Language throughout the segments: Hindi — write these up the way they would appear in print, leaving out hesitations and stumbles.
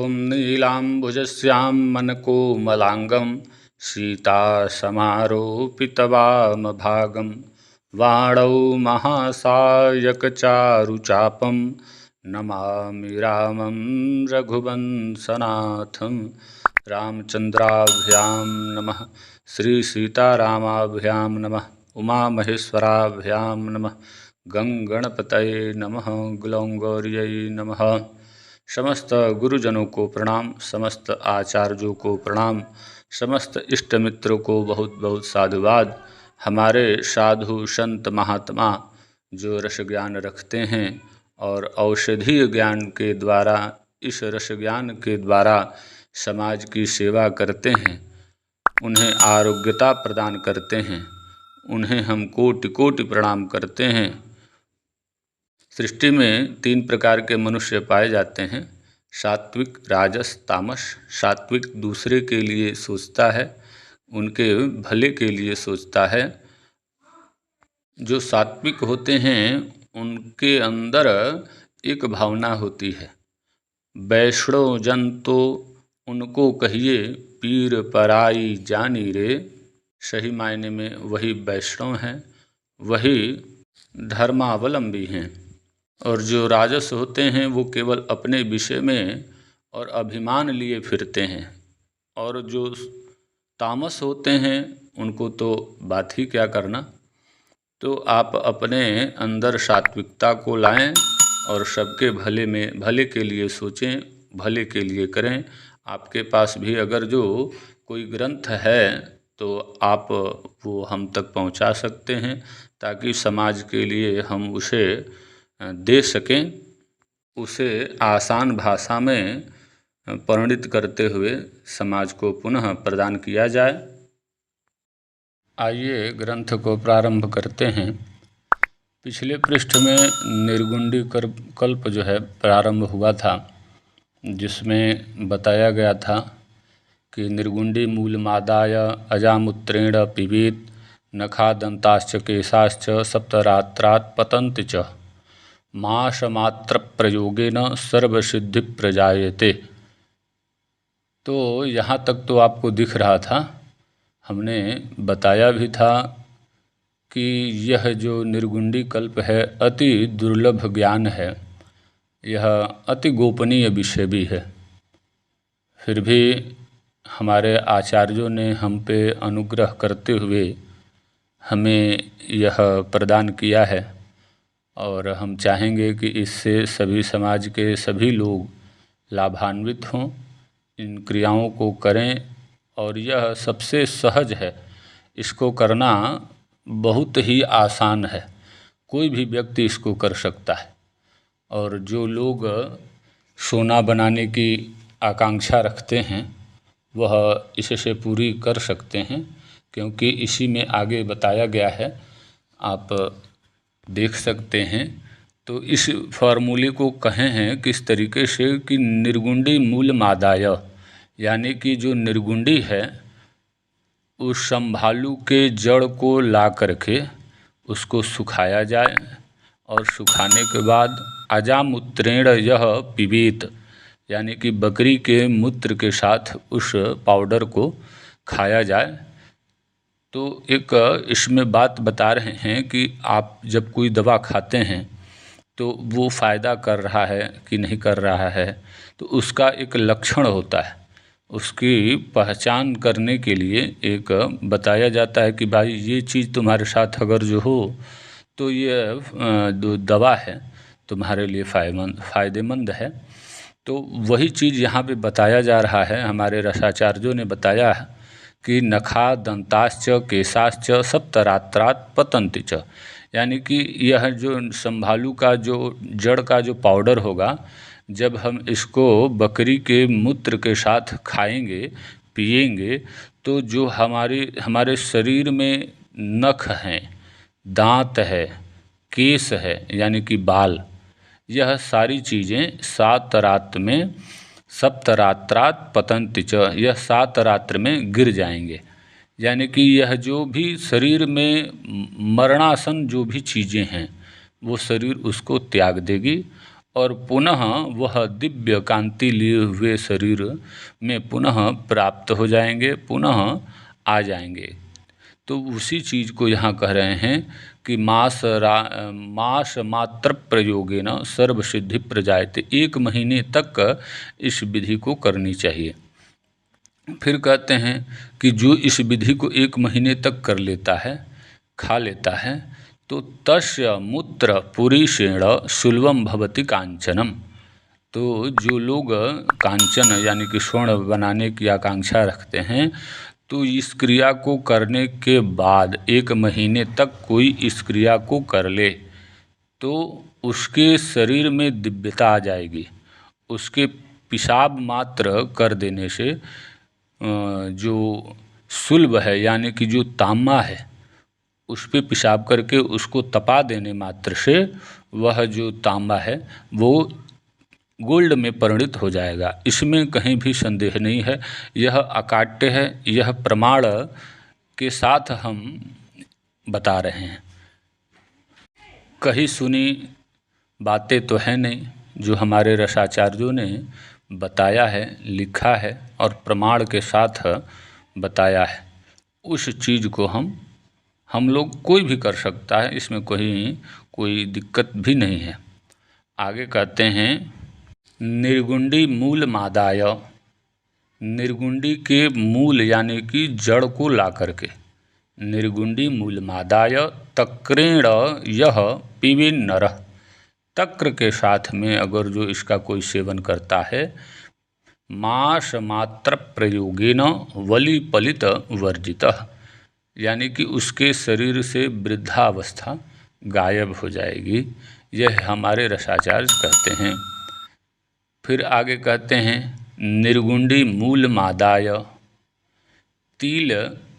ॐ नीलाम्बुजश्यामनकोमलाङ्गं सीतासमारोपितवामभागं वाणौ महासायकचारुचापं नमामि रामं रघुवंशनाथं। रामचन्द्राभ्यां नमः। श्रीसीतारामाभ्यां नमः। उमामहेश्वराभ्यां नमः। गंगणपतये नमः। गुलौंगौर्यै नमः। समस्त गुरुजनों को प्रणाम, समस्त आचार्यों को प्रणाम, समस्त इष्ट मित्रों को बहुत बहुत साधुवाद। हमारे साधु संत महात्मा जो रस ज्ञान रखते हैं और औषधीय ज्ञान के द्वारा, इस रस ज्ञान के द्वारा समाज की सेवा करते हैं, उन्हें आरोग्यता प्रदान करते हैं, उन्हें हम कोटि कोटि प्रणाम करते हैं। सृष्टि में 3 प्रकार के मनुष्य पाए जाते हैं, सात्विक, राजस, तामस। सात्विक दूसरे के लिए सोचता है, उनके भले के लिए सोचता है। जो सात्विक होते हैं उनके अंदर एक भावना होती है, वैष्णव जन तो उनको कहिए पीर पराई जानी रे। सही मायने में वही वैष्णव हैं, वही धर्मावलंबी हैं। और जो राजस होते हैं वो केवल अपने विषय में और अभिमान लिए फिरते हैं। और जो तामस होते हैं उनको तो बात ही क्या करना। तो आप अपने अंदर सात्विकता को लाएं और सबके भले के लिए सोचें, भले के लिए करें। आपके पास भी अगर जो कोई ग्रंथ है तो आप वो हम तक पहुंचा सकते हैं, ताकि समाज के लिए हम उसे दे सकें, उसे आसान भाषा में परिणित करते हुए समाज को पुनः प्रदान किया जाए। आइए ग्रंथ को प्रारंभ करते हैं। पिछले पृष्ठ में निर्गुंडी कल्प जो है प्रारंभ हुआ था, जिसमें बताया गया था कि निर्गुंडी मूलमादाय अजामुत्रेण पिबेत नखादंताश्च केशाश्च सप्तरात्रात् पतन्ति च मासमात्र प्रयोगेन सर्वसिद्धि प्रजायते। तो यहाँ तक तो आपको दिख रहा था, हमने बताया भी था कि यह जो निर्गुंडी कल्प है अति दुर्लभ ज्ञान है, यह अति गोपनीय विषय भी है। फिर भी हमारे आचार्यों ने हम पे अनुग्रह करते हुए हमें यह प्रदान किया है, और हम चाहेंगे कि इससे सभी समाज के सभी लोग लाभान्वित हों, इन क्रियाओं को करें। और यह सबसे सहज है, इसको करना बहुत ही आसान है, कोई भी व्यक्ति इसको कर सकता है। और जो लोग सोना बनाने की आकांक्षा रखते हैं वह इससे पूरी कर सकते हैं, क्योंकि इसी में आगे बताया गया है, आप देख सकते हैं। तो इस फार्मूले को कहे हैं किस तरीके से कि निर्गुंडी मूलमादाय, यानी कि जो निर्गुंडी है उस संभालू के जड़ को ला करके उसको सुखाया जाए, और सुखाने के बाद अजामूत्रेण यह पिबेत, यानी कि बकरी के मूत्र के साथ उस पाउडर को खाया जाए। तो एक इसमें बात बता रहे हैं कि आप जब कोई दवा खाते हैं तो वो फ़ायदा कर रहा है कि नहीं कर रहा है, तो उसका एक लक्षण होता है। उसकी पहचान करने के लिए एक बताया जाता है कि भाई ये चीज़ तुम्हारे साथ अगर जो हो तो ये दवा है, तुम्हारे लिए फ़ायदेमंद है। तो वही चीज़ यहाँ पे बताया जा रहा है। हमारे रसाचार्यों ने बताया है कि नखा दंताश्च केशाश्च सप्तरात्रात् पतन्ति च, यानी कि यह जो संभालू का जो जड़ का जो पाउडर होगा, जब हम इसको बकरी के मूत्र के साथ खाएंगे, पिएंगे, तो जो हमारे शरीर में नख हैं, दांत है, केश है, यानी कि बाल, यह सारी चीज़ें 7 रात में सप्तरात्रात् पतन्ति च, यह 7 रात्र में गिर जाएंगे। यानी कि यह जो भी शरीर में मरणासन जो भी चीज़ें हैं वो शरीर उसको त्याग देगी, और पुनः वह दिव्य कांति लिए हुए शरीर में पुनः प्राप्त हो जाएंगे, पुनः आ जाएंगे। तो उसी चीज़ को यहाँ कह रहे हैं कि मास मात्र प्रयोगेन सर्व सिद्धि प्रजायते। 1 महीने तक इस विधि को करनी चाहिए। फिर कहते हैं कि जो इस विधि को 1 महीने तक कर लेता है, खा लेता है, तो तस्य मूत्र पुरीषेण सुलभम भवति कांचनम। तो जो लोग कांचन यानी कि स्वर्ण बनाने की आकांक्षा रखते हैं, तो इस क्रिया को करने के बाद 1 महीने तक कोई इस क्रिया को कर ले तो उसके शरीर में दिव्यता आ जाएगी। उसके पेशाब मात्र कर देने से जो सुलभ है यानी कि जो तांबा है उस पे पेशाब करके उसको तपा देने मात्र से वह जो तांबा है वो गोल्ड में परिणित हो जाएगा। इसमें कहीं भी संदेह नहीं है। यह अकाट्य है, यह प्रमाण के साथ हम बता रहे हैं। कहीं सुनी बातें तो है नहीं, जो हमारे रसाचार्यों ने बताया है, लिखा है और प्रमाण के साथ बताया है, उस चीज़ को हम लोग कोई भी कर सकता है, इसमें कोई दिक्कत भी नहीं है। आगे कहते हैं निर्गुंडी मूल मादाय। निर्गुंडी के मूल यानी कि जड़ को ला करके, निर्गुंडी मूल मादाय तक्रेण यह पीबेन नरः। तक्र के साथ में अगर जो इसका कोई सेवन करता है, मास मात्र प्रयोगेन वली पलित वर्जितः, यानी कि उसके शरीर से वृद्धावस्था गायब हो जाएगी। यह हमारे रसाचार्य कहते हैं। फिर आगे कहते हैं निर्गुंडी मूल मादाय तिल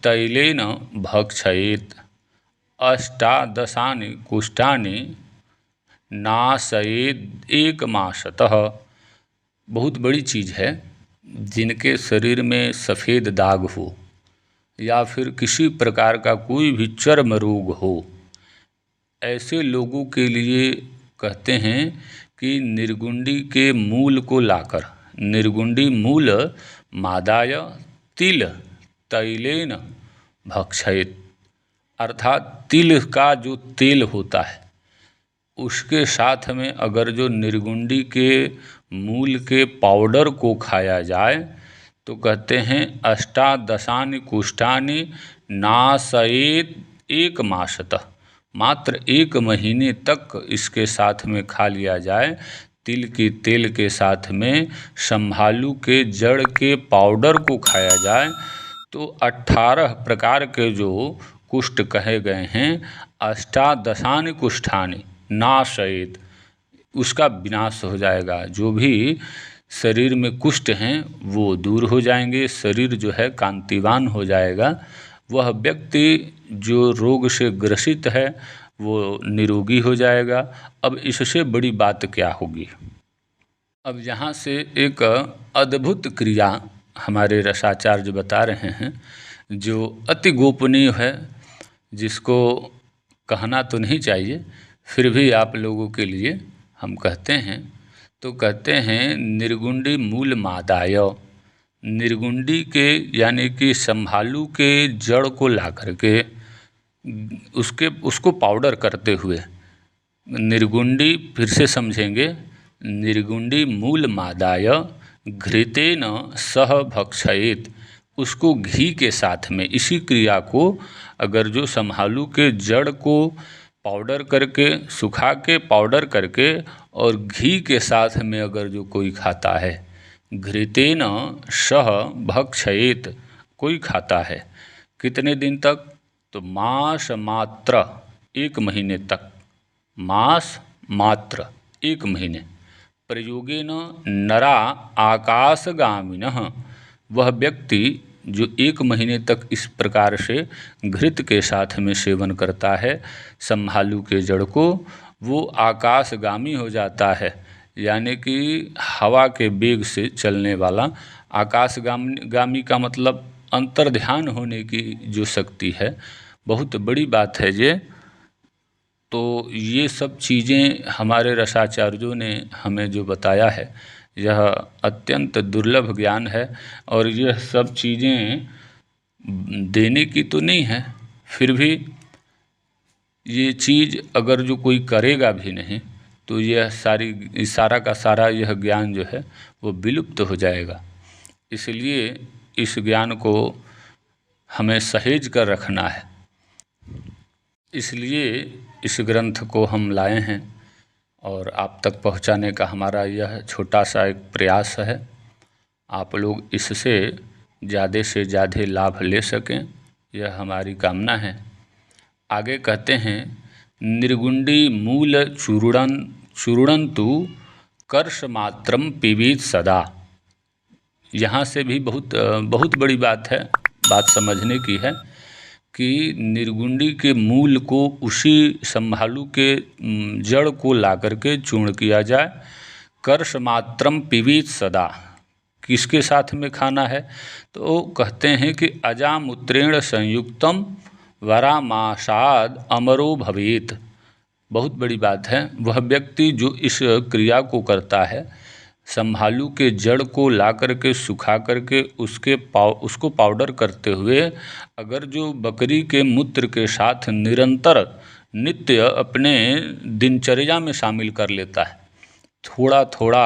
तैलेन भक्षयेत अष्टादशानि कुष्ठानि नाशयेद 1 मासतः। बहुत बड़ी चीज़ है। जिनके शरीर में सफ़ेद दाग हो या फिर किसी प्रकार का कोई भी चर्म रोग हो, ऐसे लोगों के लिए कहते हैं कि निर्गुंडी के मूल को लाकर, निर्गुंडी मूल मादाय तिल तैलेन भक्षयेत, अर्थात तिल का जो तेल होता है उसके साथ में अगर जो निर्गुंडी के मूल के पाउडर को खाया जाए तो कहते हैं अष्टादशानि कुष्ठानि नाशयेत 1 मासतः। मात्र 1 महीने तक इसके साथ में खा लिया जाए। तिल के तेल के साथ में संभालू के जड़ के पाउडर को खाया जाए तो 18 प्रकार के जो कुष्ठ कहे गए हैं, अष्टादशानि कुष्ठानि नाशयेत, उसका विनाश हो जाएगा। जो भी शरीर में कुष्ठ हैं वो दूर हो जाएंगे, शरीर जो है कांतिवान हो जाएगा। वह व्यक्ति जो रोग से ग्रसित है वो निरोगी हो जाएगा। अब इससे बड़ी बात क्या होगी। अब यहाँ से एक अद्भुत क्रिया हमारे रसाचार्य बता रहे हैं जो अति गोपनीय है, जिसको कहना तो नहीं चाहिए, फिर भी आप लोगों के लिए हम कहते हैं। तो कहते हैं निर्गुंडी मूल मादाय, निर्गुंडी के यानी कि संभालू के जड़ को ला करके उसको पाउडर करते हुए, निर्गुंडी फिर से समझेंगे, निर्गुंडी मूल मादाय घृतेन सह भक्षयेत, उसको घी के साथ में, इसी क्रिया को अगर जो संभालू के जड़ को पाउडर करके, सुखा के पाउडर करके और घी के साथ में अगर जो कोई खाता है, घृतेन सह भक्षयेत, कोई खाता है, कितने दिन तक, तो मास मात्र 1 महीने तक, मास मात्र 1 महीने, प्रयोगेन नरा आकाशगामिनः, वह व्यक्ति जो 1 महीने तक इस प्रकार से घृत के साथ में सेवन करता है संभालू के जड़ को, वो आकाशगामी हो जाता है। यानी कि हवा के वेग से चलने वाला। आकाशगामी का मतलब अंतर्ध्यान होने की जो शक्ति है, बहुत बड़ी बात है ये। तो ये सब चीज़ें हमारे रसाचार्यों ने हमें जो बताया है, यह अत्यंत दुर्लभ ज्ञान है। और यह सब चीज़ें देने की तो नहीं है, फिर भी ये चीज़ अगर जो कोई करेगा भी नहीं तो यह सारा का सारा यह ज्ञान जो है वो विलुप्त हो जाएगा। इसलिए इस ज्ञान को हमें सहेज कर रखना है। इसलिए इस ग्रंथ को हम लाए हैं और आप तक पहुंचाने का हमारा यह छोटा सा एक प्रयास है। आप लोग इससे ज़्यादा से ज़्यादा लाभ ले सकें, यह हमारी कामना है। आगे कहते हैं, निर्गुंडी मूल चूर्णन्तु कर्ष मात्रम पिबीत सदा। यहाँ से भी बहुत बड़ी बात है, बात समझने की है कि निर्गुंडी के मूल को, उसी संभालू के जड़ को ला करके चूर्ण किया जाए। कर्ष मात्रम पिबीत सदा, किसके साथ में खाना है? तो कहते हैं कि अजामूत्रेण संयुक्तम वरामाशाद अमरो भवेत। बहुत बड़ी बात है। वह व्यक्ति जो इस क्रिया को करता है, संभालू के जड़ को ला करके सुखा करके उसको पाउडर करते हुए अगर जो बकरी के मूत्र के साथ निरंतर नित्य अपने दिनचर्या में शामिल कर लेता है, थोड़ा थोड़ा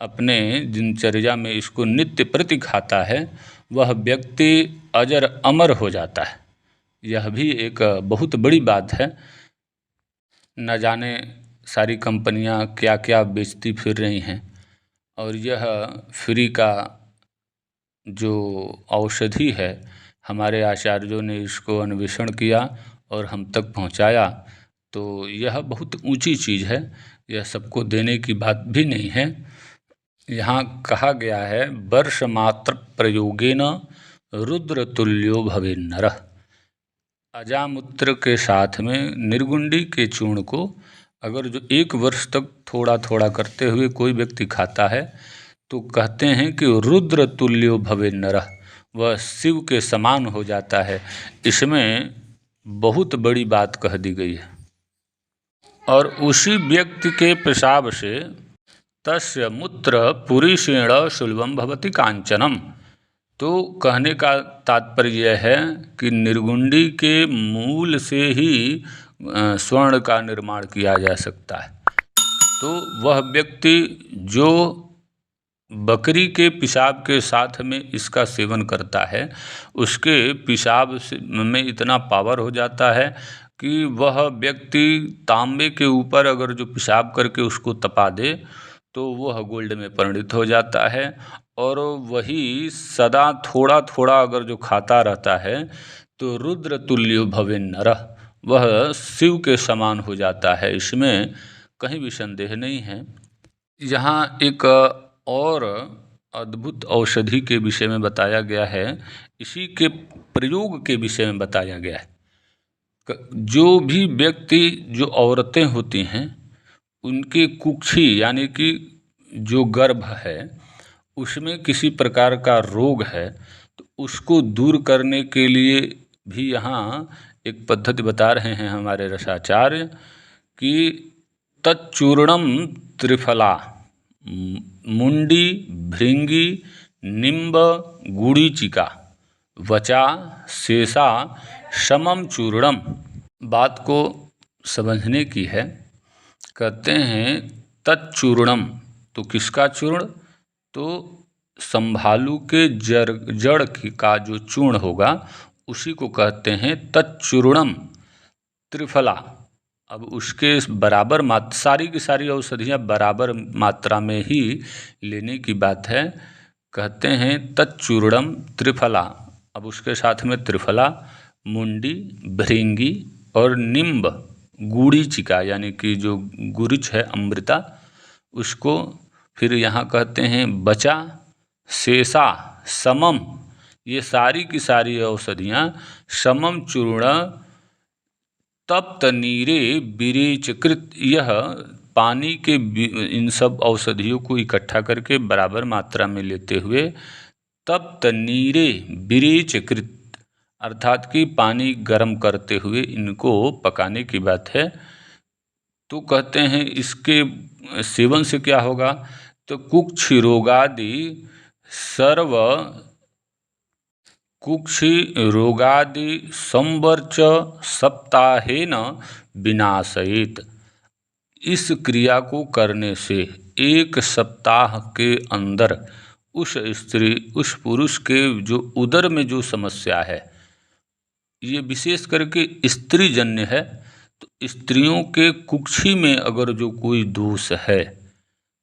अपने दिनचर्या में इसको नित्य प्रति खाता है, वह व्यक्ति अजर अमर हो जाता है। यह भी एक बहुत बड़ी बात है। न जाने सारी कंपनियां क्या क्या बेचती फिर रही हैं, और यह फ्री का जो औषधि है, हमारे आचार्यों ने इसको अन्वेषण किया और हम तक पहुंचाया, तो यह बहुत ऊंची चीज़ है। यह सबको देने की बात भी नहीं है। यहाँ कहा गया है, वर्ष मात्र प्रयोगेन रुद्र तुल्यो भवे नरः। अजामूत्र के साथ में निर्गुंडी के चूर्ण को अगर जो 1 वर्ष तक थोड़ा थोड़ा करते हुए कोई व्यक्ति खाता है, तो कहते हैं कि रुद्र तुल्यो भवे नरः, वह शिव के समान हो जाता है। इसमें बहुत बड़ी बात कह दी गई है। और उसी व्यक्ति के पेशाब से तस्य मूत्र पुरीषेण सुलभम भवति कांचनम। तो कहने का तात्पर्य यह है कि निर्गुंडी के मूल से ही स्वर्ण का निर्माण किया जा सकता है। तो वह व्यक्ति जो बकरी के पेशाब के साथ में इसका सेवन करता है, उसके पेशाब में इतना पावर हो जाता है कि वह व्यक्ति तांबे के ऊपर अगर जो पेशाब करके उसको तपा दे तो वह गोल्ड में परिणित हो जाता है। और वही सदा थोड़ा थोड़ा अगर जो खाता रहता है तो रुद्र तुल्यो भवे नरः, वह शिव के समान हो जाता है। इसमें कहीं भी संदेह नहीं है। यहाँ एक और अद्भुत औषधि के विषय में बताया गया है, इसी के प्रयोग के विषय में बताया गया है। जो भी व्यक्ति, जो औरतें होती हैं, उनके कुक्षी यानी कि जो गर्भ है उसमें किसी प्रकार का रोग है, तो उसको दूर करने के लिए भी यहाँ एक पद्धति बता रहे हैं हमारे रसाचार्य कि तच्चूर्णम त्रिफला मुंडी भृंगी निम्ब गुड़ीचिका वचा शेषा समम चूर्णम। बात को समझने की है। कहते हैं तच्चूर्णम, तो किसका चूर्ण? तो संभालू के जड़ का जो चूर्ण होगा उसी को कहते हैं तच्चूर्णम त्रिफला। अब उसके बराबर सारी की सारी औषधियाँ बराबर मात्रा में ही लेने की बात है। कहते हैं तच्चूर्णम त्रिफला। अब उसके साथ में त्रिफला, मुंडी, भृंगी और निम्ब गुड़ीचिका यानी कि जो गुरुच है, अमृता, उसको फिर यहाँ कहते हैं बचा शेषा समम। ये सारी की सारी औषधियाँ समम चूर्ण तप्त नीरे विरेचकृत, यह पानी के इन सब औषधियों को इकट्ठा करके बराबर मात्रा में लेते हुए तप्त नीरे विरेचकृत, अर्थात कि पानी गर्म करते हुए इनको पकाने की बात है। तो कहते हैं इसके सेवन से क्या होगा, तो कुक्षि रोगादि सर्व कुक्षि रोगादि संवर्च सप्ताहेन विनाशयेत। इस क्रिया को करने से 1 सप्ताह के अंदर उस स्त्री, उस पुरुष के जो उदर में जो समस्या है, ये विशेष करके स्त्री जन्य है, तो स्त्रियों के कुक्षी में अगर जो कोई दोष है,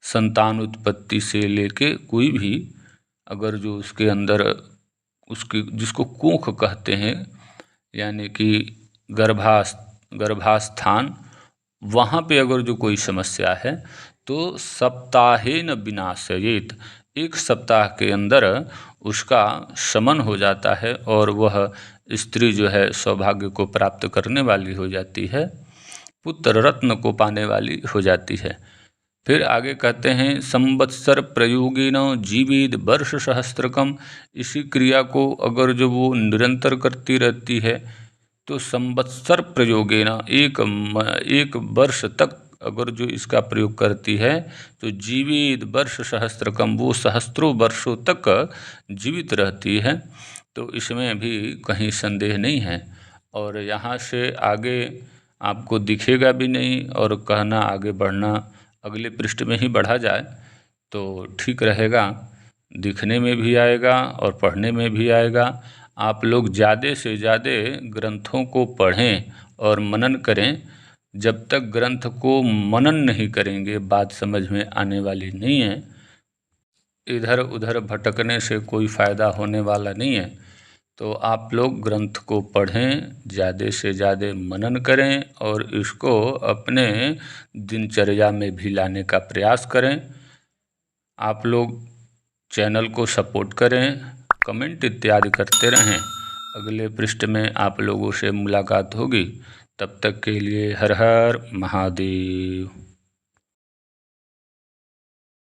संतान उत्पत्ति से लेके कोई भी अगर जो उसके अंदर उसकी, जिसको कोख कहते हैं, यानी कि गर्भास्थान, वहाँ पे अगर जो कोई समस्या है तो सप्ताहेन विनाशयेत, 1 सप्ताह के अंदर उसका शमन हो जाता है और वह स्त्री जो है सौभाग्य को प्राप्त करने वाली हो जाती है, पुत्र रत्न को पाने वाली हो जाती है। फिर आगे कहते हैं संवत्सर प्रयोगेन जीवेद वर्ष सहस्त्रकम। इसी क्रिया को अगर जो वो निरंतर करती रहती है तो संवत्सर प्रयोगेन, एक वर्ष तक अगर जो इसका प्रयोग करती है तो जीवेद वर्ष सहस्त्रकम, वो सहस्त्रों वर्षों तक जीवित रहती है। तो इसमें भी कहीं संदेह नहीं है। और यहाँ से आगे आपको दिखेगा भी नहीं, और कहना आगे बढ़ना अगले पृष्ठ में ही बढ़ा जाए तो ठीक रहेगा, दिखने में भी आएगा और पढ़ने में भी आएगा। आप लोग ज़्यादा से ज़्यादा ग्रंथों को पढ़ें और मनन करें। जब तक ग्रंथ को मनन नहीं करेंगे बात समझ में आने वाली नहीं है। इधर उधर भटकने से कोई फ़ायदा होने वाला नहीं है। तो आप लोग ग्रंथ को पढ़ें, ज़्यादा से ज़्यादा मनन करें और इसको अपने दिनचर्या में भी लाने का प्रयास करें। आप लोग चैनल को सपोर्ट करें, कमेंट इत्यादि करते रहें। अगले पृष्ठ में आप लोगों से मुलाकात होगी। तब तक के लिए हर हर महादेव।